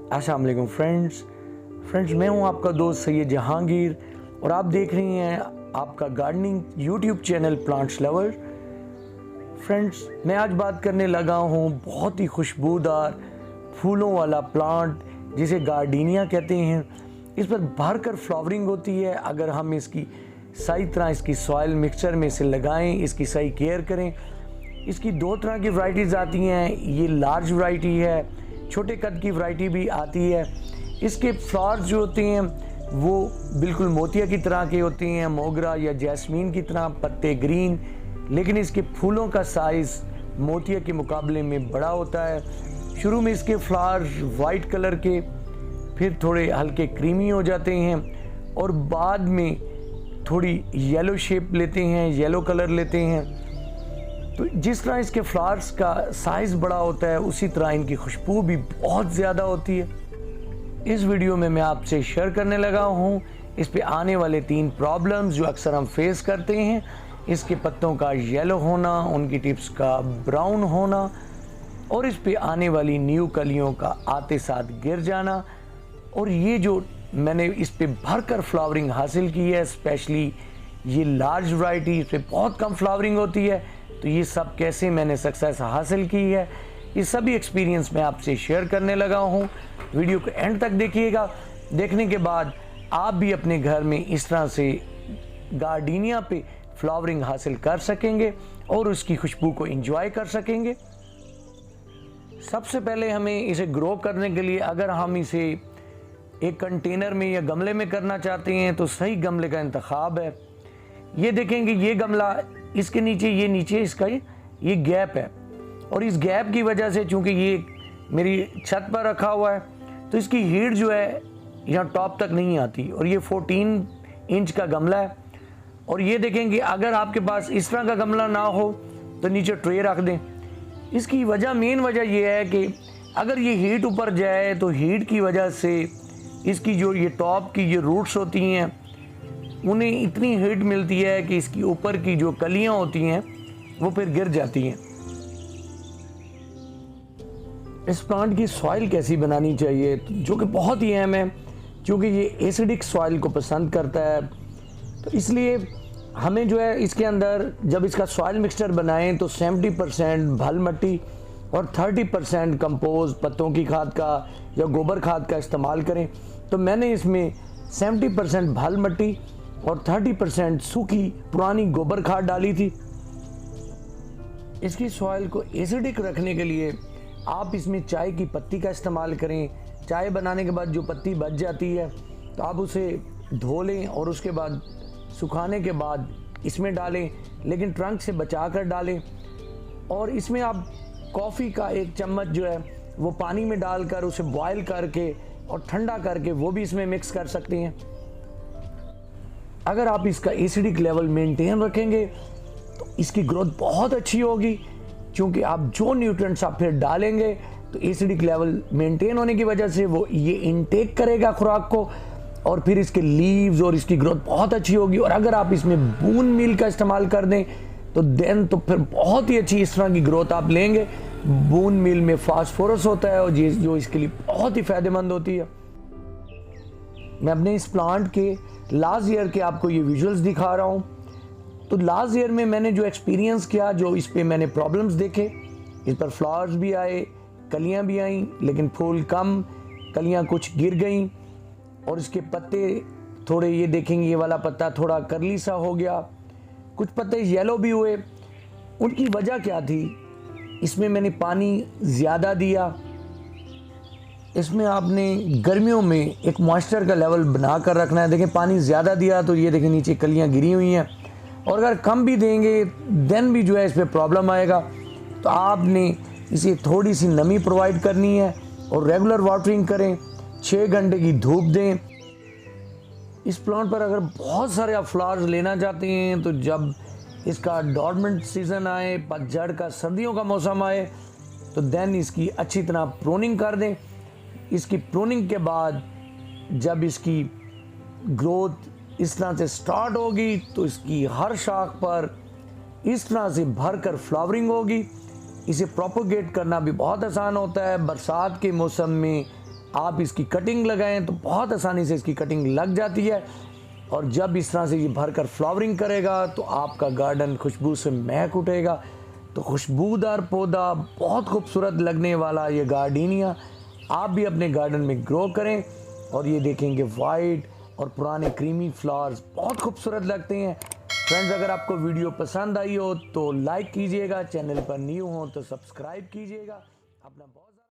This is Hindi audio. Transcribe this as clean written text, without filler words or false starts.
अस्सलाम वालेकुम फ्रेंड्स, मैं हूं आपका दोस्त सैयद जहांगीर और आप देख रही हैं आपका gardening YouTube channel plants lover. Friends, मैं आज बात करने लगा हूं बहुत ही खुशबूदार फूलों वाला प्लांट जिसे गार्डीनिया कहते हैं। इस पर भरकर फ्लावरिंग होती है अगर हम इसकी सही तरह इसकी सॉइल मिक्सचर में से लगाएं, इसकी सही केयर करें। इसकी दो तरह की वैरायटीज़ आती हैं, ये लार्ज वैरायटी है, छोटे कद की वैरायटी भी आती है। इसके फ्लावर्स जो होते हैं वो बिल्कुल मोतिया की तरह के होते हैं, मोगरा या जैस्मीन की तरह, पत्ते ग्रीन, लेकिन इसके फूलों का साइज़ मोतिया के मुकाबले में बड़ा होता है। शुरू में इसके फ्लावर्स वाइट कलर के, फिर थोड़े हल्के क्रीमी हो जाते हैं और बाद में थोड़ी येलो शेप लेते हैं, येलो कलर लेते हैं। तो जिस तरह इसके फ्लावर्स का साइज़ बड़ा होता है उसी तरह इनकी खुशबू भी बहुत ज़्यादा होती है। इस वीडियो में मैं आपसे शेयर करने लगा हूँ इस पे आने वाले 3 प्रॉब्लम्स जो अक्सर हम फेस करते हैं। इसके पत्तों का येलो होना, उनकी टिप्स का ब्राउन होना और इस पे आने वाली न्यू कलियों का आते साथ गिर जाना। और ये जो मैंने इस पे भरकर फ्लावरिंग हासिल की है, स्पेशली ये लार्ज वैरायटी, इस पे बहुत कम फ्लावरिंग होती है, तो ये सब कैसे मैंने सक्सेस हासिल की है, ये सभी एक्सपीरियंस मैं आपसे शेयर करने लगा हूँ। वीडियो को एंड तक देखिएगा। देखने के बाद आप भी अपने घर में इस तरह से गार्डीनिया पे फ्लावरिंग हासिल कर सकेंगे और उसकी खुशबू को एंजॉय कर सकेंगे। सबसे पहले हमें इसे ग्रो करने के लिए अगर हम इसे एक कंटेनर में या गमले में करना चाहते हैं तो सही गमले का इंतखाब है। ये देखेंगे ये गमला, इसके नीचे इसका ये गैप है और इस गैप की वजह से चूंकि ये मेरी छत पर रखा हुआ है तो इसकी हीट जो है यहाँ टॉप तक नहीं आती। और ये 14 इंच का गमला है। और ये देखेंगे अगर आपके पास इस तरह का गमला ना हो तो नीचे ट्रे रख दें। इसकी मेन वजह ये है कि अगर ये हीट ऊपर जाए तो हीट की वजह से इसकी जो ये टॉप की ये रूट्स होती हैं उन्हें इतनी हीट मिलती है कि इसकी ऊपर की जो कलियां होती हैं वो फिर गिर जाती हैं। इस प्लांट की सॉइल कैसी बनानी चाहिए, जो कि बहुत ही अहम है क्योंकि ये एसिडिक सॉइल को पसंद करता है। तो इसलिए हमें जो है इसके अंदर जब इसका सॉइल मिक्सचर बनाएं तो 70% भल मिट्टी और 30% कंपोज पत्तों की खाद का या गोबर खाद का इस्तेमाल करें। तो मैंने इसमें 70% भल मिट्टी और 30% सूखी पुरानी गोबर खाद डाली थी। इसकी सॉइल को एसिडिक रखने के लिए आप इसमें चाय की पत्ती का इस्तेमाल करें। चाय बनाने के बाद जो पत्ती बच जाती है तो आप उसे धो लें और उसके बाद सुखाने के बाद इसमें डालें, लेकिन ट्रंक से बचा कर डालें। और इसमें आप कॉफ़ी का 1 चम्मच जो है वो पानी में डालकर उसे बॉयल करके और ठंडा करके वो भी इसमें मिक्स कर सकते हैं। अगर आप इसका एसिडिक लेवल मेंटेन रखेंगे तो इसकी ग्रोथ बहुत अच्छी होगी, क्योंकि आप जो न्यूट्रिएंट्स आप फिर डालेंगे तो एसिडिक लेवल मेंटेन होने की वजह से वो ये इनटेक करेगा खुराक को और फिर इसके लीव्स और इसकी ग्रोथ बहुत अच्छी होगी। और अगर आप इसमें बून मील का इस्तेमाल कर दें तो फिर बहुत ही अच्छी इस तरह की ग्रोथ आप लेंगे। बून मील में फास्फोरस होता है और जो इसके लिए बहुत ही फायदेमंद होती है। मैं अपने इस प्लांट के लास्ट ईयर के आपको ये विजुअल्स दिखा रहा हूँ। तो लास्ट ईयर में मैंने जो एक्सपीरियंस किया, जो इस पे मैंने प्रॉब्लम्स देखे, इस पर फ्लावर्स भी आए, कलियाँ भी आईं, लेकिन फूल कम, कलियाँ कुछ गिर गईं और इसके पत्ते थोड़े, ये देखेंगे ये वाला पत्ता थोड़ा करली सा हो गया, कुछ पत्ते येलो भी हुए। उनकी वजह क्या थी? इसमें मैंने पानी ज़्यादा दिया। इसमें आपने गर्मियों में एक मॉइस्चर का लेवल बना कर रखना है। देखें पानी ज़्यादा दिया तो ये देखें नीचे कलियां गिरी हुई हैं, और अगर कम भी देंगे देन भी जो है इस पर प्रॉब्लम आएगा। तो आपने इसे थोड़ी सी नमी प्रोवाइड करनी है और रेगुलर वाटरिंग करें, 6 घंटे की धूप दें। इस प्लांट पर अगर बहुत सारे आप फ्लावर्स लेना चाहते हैं तो जब इसका डॉर्मेंट सीज़न आए, पतझड़ का, सर्दियों का मौसम आए, तो देन इसकी अच्छी तरह प्रूनिंग कर दें। इसकी प्रूनिंग के बाद जब इसकी ग्रोथ इस तरह से स्टार्ट होगी तो इसकी हर शाख पर इस तरह से भरकर फ्लावरिंग होगी। इसे प्रोपोगेट करना भी बहुत आसान होता है। बरसात के मौसम में आप इसकी कटिंग लगाएं तो बहुत आसानी से इसकी कटिंग लग जाती है। और जब इस तरह से ये भरकर फ्लावरिंग करेगा तो आपका गार्डन खुशबू से महक उठेगा। तो खुशबूदार पौधा, बहुत खूबसूरत लगने वाला ये गार्डनिया आप भी अपने गार्डन में ग्रो करें। और ये देखेंगे वाइट और पुराने क्रीमी फ्लावर्स बहुत खूबसूरत लगते हैं। फ्रेंड्स, अगर आपको वीडियो पसंद आई हो तो लाइक कीजिएगा, चैनल पर न्यू हो तो सब्सक्राइब कीजिएगा। अपना बहुत